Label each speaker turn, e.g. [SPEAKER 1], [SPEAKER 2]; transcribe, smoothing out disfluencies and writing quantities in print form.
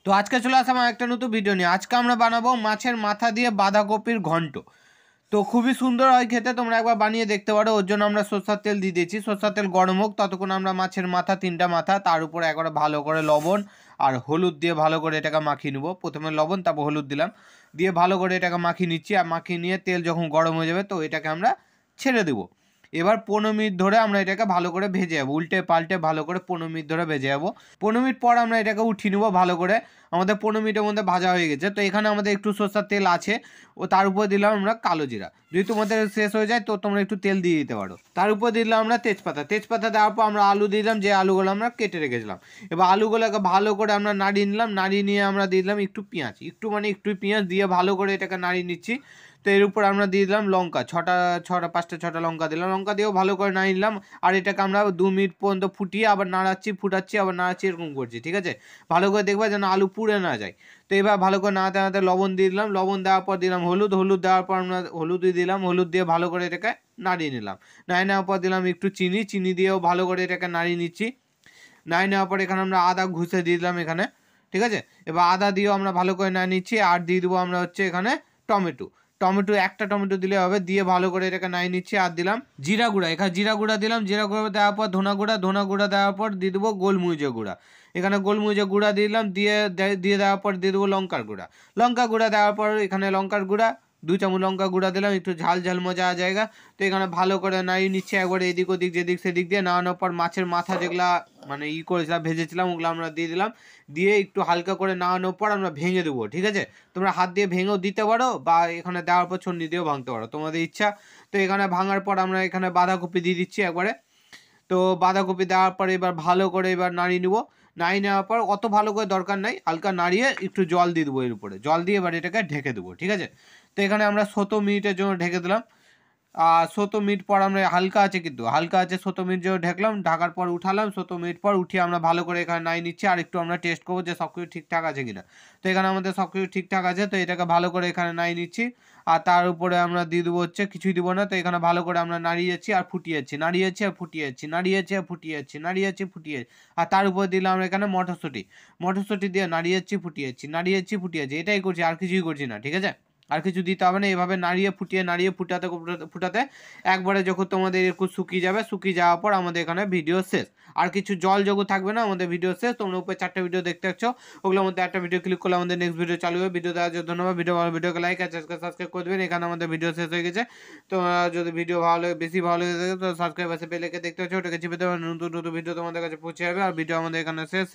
[SPEAKER 1] তো আজকে চলে আসলাম একটা নতুন ভিডিও নিয়ে। আজকে আমরা বানাবো মাছের মাথা দিয়ে বাঁধাকপির ঘন্ট। তো খুবই সুন্দর হয় খেতে, তোমরা একবার বানিয়ে দেখতে পারো। ওর জন্য আমরা সরষের তেল দিয়ে দিয়েছি, সরষের তেল গরম হোক ততক্ষণ আমরা মাছের মাথা, 3টা মাথা, তার উপরে একবারে ভালো করে লবণ আর হলুদ দিয়ে ভালো করে এটাকে মাখিয়ে নেবো। প্রথমে লবণ, তারপর হলুদ দিলাম, দিয়ে ভালো করে এটাকে মাখিয়ে নিচ্ছি। আর মাখিয়ে নিয়ে তেল যখন গরম হয়ে যাবে তো এটাকে আমরা ছেড়ে দেবো। এবার 15 মিনিট ধরে আমরা এটাকে ভালো করে ভেজে যাবো, উল্টে পাল্টে ভালো করে 15 মিনিট ধরে ভেজে যাবো। 15 মিনিট পর আমরা এটাকে উঠিয়ে নেবো ভালো করে। আমাদের 15 মিনিটের মধ্যে ভাজা হয়ে গেছে। তো এখানে আমাদের একটু সরষের তেল আছে, ও তার উপর দিলাম আমরা কালো জিরা। যদি তোমাদের শেষ হয়ে যায় তো তোমরা একটু তেল দিয়ে দিতে পারো। তার উপর দিলাম আমরা তেজপাতা। তেজপাতা দেওয়ার পর আমরা আলু দিলাম, যে আলুগুলো আমরা কেটে রেখেছিলাম। এবার আলুগুলোকে ভালো করে আমরা নাড়িয়ে নিলাম। নাড়িয়ে নিয়ে আমরা দিয়ে দিলাম একটু পেঁয়াজ, একটু পেঁয়াজ দিয়ে ভালো করে এটাকে নাড়িয়ে নিচ্ছি। তো এর উপর আমরা দিয়ে দিলাম লঙ্কা, 5টা লঙ্কা দিলাম। লঙ্কা দিয়েও ভালো করে নাড়িয়ে নিলাম। আর এটাকে আমরা 2 মিনিট পর্যন্ত ফুটিয়ে আবার ফুটাচ্ছি, আবার নাড়াচ্ছি, এরকম করছি। ঠিক আছে, ভালো করে দেখবা যেন আলু পুড়ে না যায়। তো এবার ভালো করে নাড়াতে নাড়াতে লবণ দিয়ে দিলাম। লবণ দেওয়ার পর দিলাম হলুদ দেওয়ার পর আমরা হলুদ দিলাম। হলুদ দিয়ে ভালো করে এটাকে নাড়িয়ে নিলাম। নাড়িয়ে নেওয়ার পর দিলাম একটু চিনি দিয়েও ভালো করে এটাকে নাড়িয়ে নিচ্ছি। নাড়িয়ে নেওয়ার পর এখানে আমরা আদা ঘুষে দিয়ে দিলাম এখানে। ঠিক আছে, এবার আদা দিয়েও আমরা ভালো করে নাড়িয়ে নিচ্ছি। আর দিয়ে দেবো আমরা এখানে একটা টমেটো দিলে হবে। দিয়ে ভালো করে এটাকে নাড়িয়ে নিচ্ছি। আর দিলাম জিরা গুঁড়া, এখানে জিরা গুঁড়া দিলাম। জিরা গুঁড়া দেওয়ার পর ধনা গুঁড়া দেওয়ার পর দিয়ে দেবো গোলমরিচের গুঁড়া। এখানে গোলমরিচের গুঁড়া দিলাম। দিয়ে দেওয়ার পর দিয়ে দেবো লঙ্কার গুঁড়া দেওয়ার পর এখানে লঙ্কার গুঁড়া 2 চামচ লঙ্কা গুঁড়া দিলাম, একটু ঝাল মজা জায়গা। তো এখানে ভালো করে নাড়িয়ে নিচ্ছে একবারে, এদিক ওদিক যেদিক সেদিক দিয়ে। নাড়ানোর পর মাছের মাথা যেগুলা মানে করেছিলাম, ভেজেছিলাম, ওগুলো আমরা দিয়ে দিলাম। দিয়ে একটু হালকা করে নাড়ানোর পর আমরা ভেঙে দেবো। ঠিক আছে, তোমরা হাত দিয়ে ভেঙেও দিতে পারো বা এখানে দেওয়ার পর ছন্নি দিয়েও ভাঙতে পারো, তোমাদের ইচ্ছা। তো এখানে ভাঙার পর আমরা এখানে বাঁধাকপি দিয়ে দিচ্ছি একবারে। তো বাঁধাকপি দেওয়ার পরে এবার ভালো করে নাড়িয়ে নেবো। নাড়িয়ে নেওয়ার পর অত ভালো করে দরকার নাই, হালকা নাড়িয়ে একটু জল দিয়ে দেবো এর উপরে। জল দিয়ে এবার এটাকে ঢেকে দেবো। ঠিক আছে, তো এখানে আমরা 17 মিনিটের জন্য ঢেকে দিলাম। আর 17 মিনিট পর আমরা হালকা আছে 17 মিনিট জন্য ঢেকলাম। ঢাকার পর উঠালাম। 17 মিনিট পর উঠিয়ে আমরা ভালো করে এখানে নাড়িয়ে নিচ্ছি। আর একটু আমরা টেস্ট করবো যে সব কিছু ঠিকঠাক আছে কিনা। তো এখানে আমাদের সব কিছু ঠিকঠাক আছে। তো এটাকে ভালো করে এখানে নাড়িয়ে নিচ্ছি। আর তার উপরে আমরা দিয়ে দেবো কিছুই দিব না। তো এখানে ভালো করে আমরা নাড়িয়ে যাচ্ছি আর ফুটিয়ে যাচ্ছি, আর তার উপর দিলাম আমরা এখানে মটরশুঁটি দিয়ে নাড়িয়ে যাচ্ছি, ফুটিয়ে যাচ্ছি। এটাই করছি, আর কিছুই করছি না। ঠিক আছে, আর কিছু দিতে হবে না। এভাবে নাড়িয়ে ফুটাতে একবারে যখন তোমাদের একটু শুকিয়ে যাওয়ার পর আমাদের এখানে ভিডিও শেষ। আর কিছু জল যখন থাকবে না, আমাদের ভিডিও শেষ। তোমরা উপরে 4টা ভিডিও দেখতে পাচ্ছ, ওগুলোর মধ্যে একটা ভিডিও ক্লিক করলে আমাদের নেক্সট ভিডিও চালু হবে। ভিডিও দেওয়ার জন্য ধন্যবাদ। ভিডিওকে লাইক আর সাবস্ক্রাইব করে দেবেন। এখানে আমাদের ভিডিও শেষ হয়ে গেছে। তো যদি ভিডিও বেশি ভালো লেগে থাকে তো সাবস্ক্রাইব আছে বেল আইকন দেখতে পাচ্ছ, ওটাকে চিপে দেবেন। নতুন ভিডিও তোমাদের কাছে পৌঁছে যাবে। আর ভিডিও আমাদের এখানে শেষ।